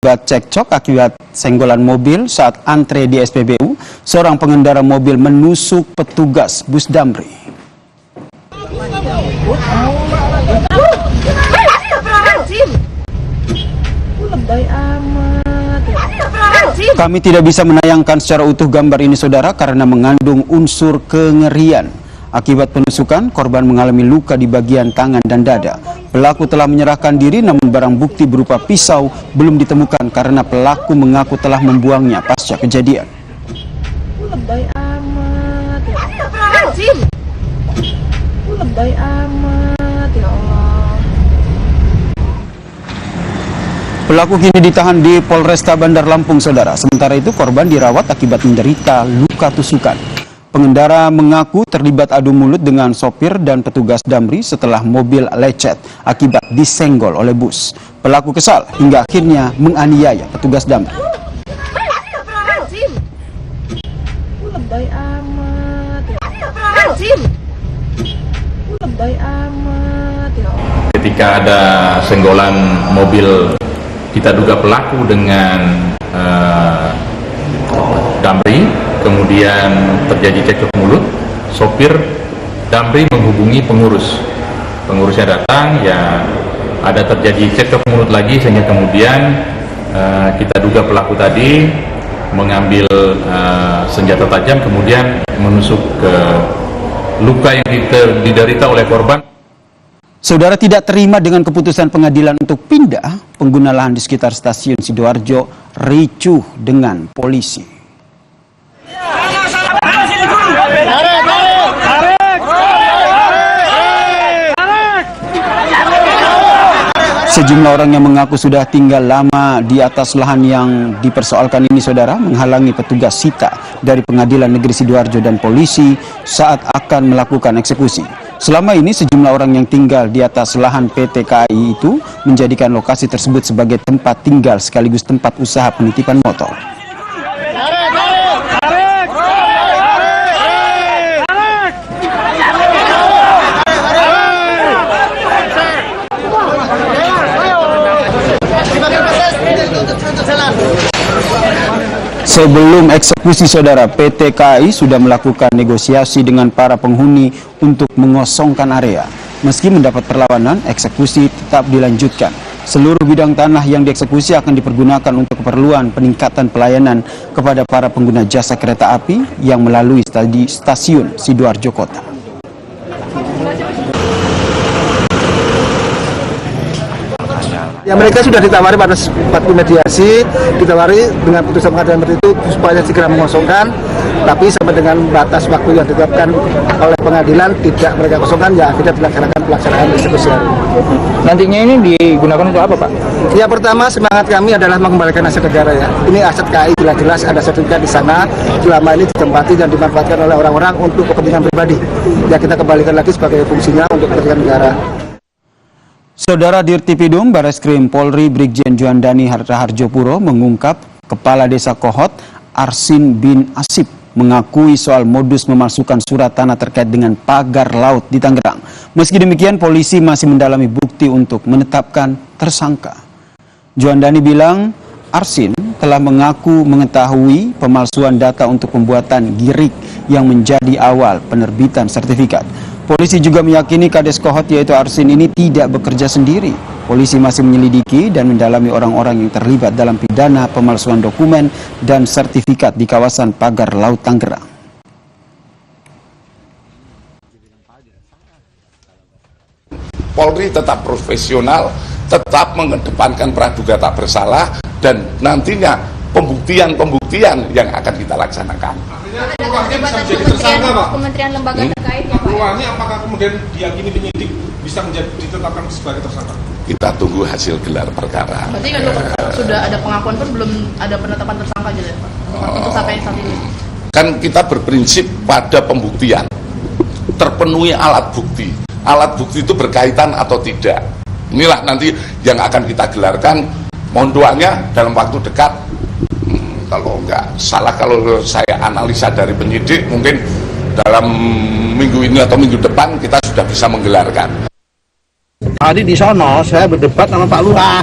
Akibat cekcok akibat senggolan mobil saat antre di SPBU, seorang pengendara mobil menusuk petugas bus Damri. Kami tidak bisa menayangkan secara utuh gambar ini, saudara, karena mengandung unsur kengerian. Akibat penusukan, korban mengalami luka di bagian tangan dan dada. Pelaku telah menyerahkan diri, namun barang bukti berupa pisau belum ditemukan karena pelaku mengaku telah membuangnya pasca kejadian. Lebay amat, ya Allah. Lebay amat, ya Allah. Pelaku kini ditahan di Polresta Bandar Lampung, saudara. Sementara itu korban dirawat akibat menderita luka tusukan. Pengendara mengaku terlibat adu mulut dengan sopir dan petugas Damri setelah mobil lecet akibat disenggol oleh bus. Pelaku kesal hingga akhirnya menganiaya petugas Damri. Lebay amat, ya Allah. Lebay amat, ya Allah. Ketika ada senggolan mobil, kita duga pelaku dengan Damri, kemudian terjadi cekcok mulut. Sopir Damri menghubungi pengurusnya datang, ya ada terjadi cekcok mulut lagi, sehingga kemudian kita duga pelaku tadi mengambil senjata tajam kemudian menusuk ke luka yang diderita oleh korban. Saudara, tidak terima dengan keputusan pengadilan untuk pindah, pengguna lahan di sekitar stasiun Sidoarjo ricuh dengan polisi. Sejumlah orang yang mengaku sudah tinggal lama di atas lahan yang dipersoalkan ini, saudara, menghalangi petugas sita dari Pengadilan Negeri Sidoarjo dan polisi saat akan melakukan eksekusi. Selama ini sejumlah orang yang tinggal di atas lahan PT KAI itu menjadikan lokasi tersebut sebagai tempat tinggal sekaligus tempat usaha penitipan motor. Sebelum eksekusi, saudara, PT KAI sudah melakukan negosiasi dengan para penghuni untuk mengosongkan area. Meski mendapat perlawanan, eksekusi tetap dilanjutkan. Seluruh bidang tanah yang dieksekusi akan dipergunakan untuk keperluan peningkatan pelayanan kepada para pengguna jasa kereta api yang melalui stasiun Sidoarjo Kota. Ya, mereka sudah ditawari pada waktu mediasi, ditawari dengan putusan pengadilan itu supaya segera mengosongkan, tapi sampai dengan batas waktu yang ditetapkan oleh pengadilan tidak mereka kosongkan, ya akhirnya dilaksanakan pelaksanaan eksekusi. Nantinya ini digunakan untuk apa, Pak? Ya, pertama semangat kami adalah mengembalikan aset negara, ya. Ini aset KAI, jelas-jelas ada sertifikat di sana, selama ini ditempati dan dimanfaatkan oleh orang-orang untuk kepentingan pribadi. Ya, kita kembalikan lagi sebagai fungsinya untuk kepentingan negara. Saudara, Dirtipidum Bareskrim Polri Brigjen Juandani Harjopuro mengungkap Kepala Desa Kohot Arsin bin Asip mengakui soal modus memalsukan surat tanah terkait dengan pagar laut di Tangerang. Meski demikian, polisi masih mendalami bukti untuk menetapkan tersangka. Juandani bilang Arsin telah mengaku mengetahui pemalsuan data untuk pembuatan girik yang menjadi awal penerbitan sertifikat. Polisi juga meyakini Kades Kohot yaitu Arsin ini tidak bekerja sendiri. Polisi masih menyelidiki dan mendalami orang-orang yang terlibat dalam pidana pemalsuan dokumen dan sertifikat di kawasan pagar laut Tangerang. Polri tetap profesional, tetap mengedepankan praduga tak bersalah, dan nantinya pembuktian yang akan kita laksanakan. Kementerian lembaga terkait ya, Pak? Peluangnya apakah kemudian diyakini penyidik bisa ditetapkan sebagai tersangka? Kita tunggu hasil gelar perkara. Berarti kan sudah ada pengakuan pun belum ada penetapan tersangka gitu, Pak? Untuk sampai saat ini. Kan kita berprinsip pada pembuktian. Terpenuhi alat bukti. Alat bukti itu berkaitan atau tidak. Inilah nanti yang akan kita gelarkan. Mohon doanya dalam waktu dekat. Kalau enggak salah, kalau saya analisa dari penyidik, mungkin dalam minggu ini atau minggu depan kita sudah bisa menggelarkan. Tadi di sono saya berdebat sama Pak Lurah.